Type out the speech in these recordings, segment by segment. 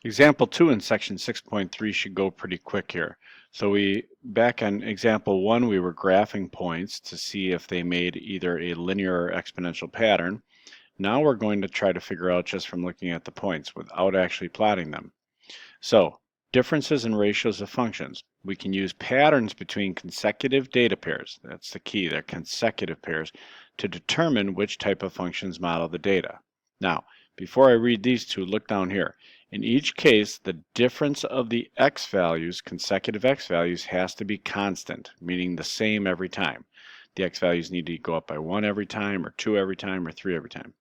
Example 2 in section 6.3 should go pretty quick here. So back on example 1, we were graphing points to see if they made either a linear or exponential pattern. Now we're going to try to figure out just from looking at the points without actually plotting them. So, differences in ratios of functions. We can use patterns between consecutive data pairs, that's the key, they're consecutive pairs, to determine which type of functions model the data. Now, before I read these two, look down here. In each case, the difference of the x values, consecutive x values, has to be constant, meaning the same every time. The x values need to go up by 1 every time, or 2 every time, or 3 every time.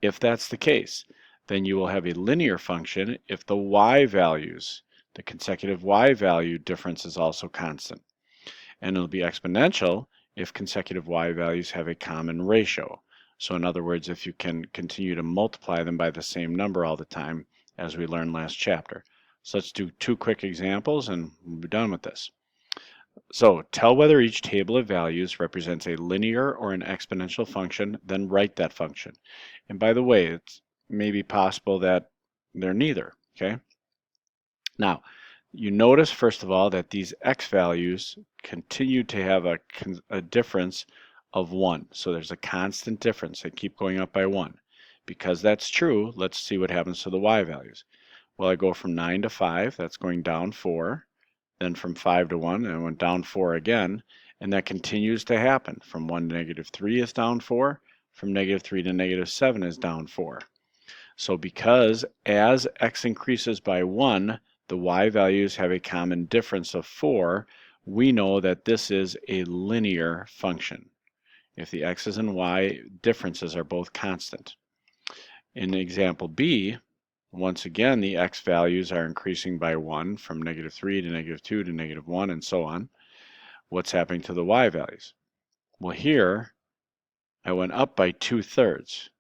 If that's the case, then you will have a linear function if the y values, the consecutive y value difference is also constant. And it'll be exponential if consecutive y values have a common ratio. So in other words, if you can continue to multiply them by the same number all the time, as we learned last chapter. So let's do two quick examples and we'll be done with this. So tell whether each table of values represents a linear or an exponential function, then write that function. And by the way, it's maybe possible that they're neither, okay? Now, you notice first of all that these x values continue to have a difference of 1. So there's a constant difference. They keep going up by 1. Because that's true, let's see what happens to the y values. Well, I go from 9 to 5, that's going down 4. Then from 5 to 1, and I went down 4 again, and that continues to happen. From 1 to negative 3 is down 4, from negative 3 to negative 7 is down 4. So because as x increases by 1, the y values have a common difference of 4, we know that this is a linear function if the x's and y differences are both constant. In example B, once again, the x values are increasing by 1 from negative 3 to negative 2 to negative 1 and so on. What's happening to the y values? Well, here I went up by 2/3.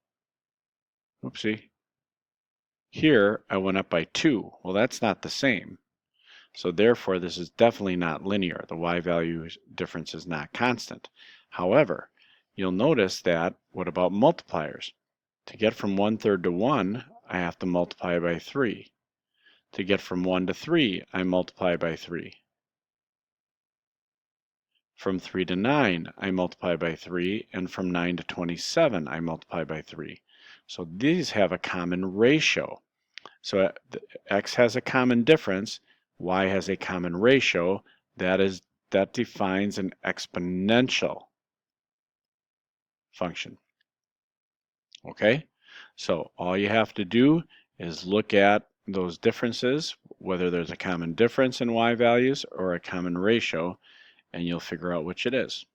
Oopsie. Here I went up by 2. Well, that's not the same. So therefore, this is definitely not linear. The y value difference is not constant. However, you'll notice that, what about multipliers? To get from 1/3 to 1, I have to multiply by 3. To get from 1 to 3, I multiply by 3. From 3 to 9, I multiply by 3, and from 9 to 27, I multiply by 3. So these have a common ratio. So x has a common difference, y has a common ratio. That defines an exponential function. Okay? So all you have to do is look at those differences, whether there's a common difference in y values or a common ratio, and you'll figure out which it is.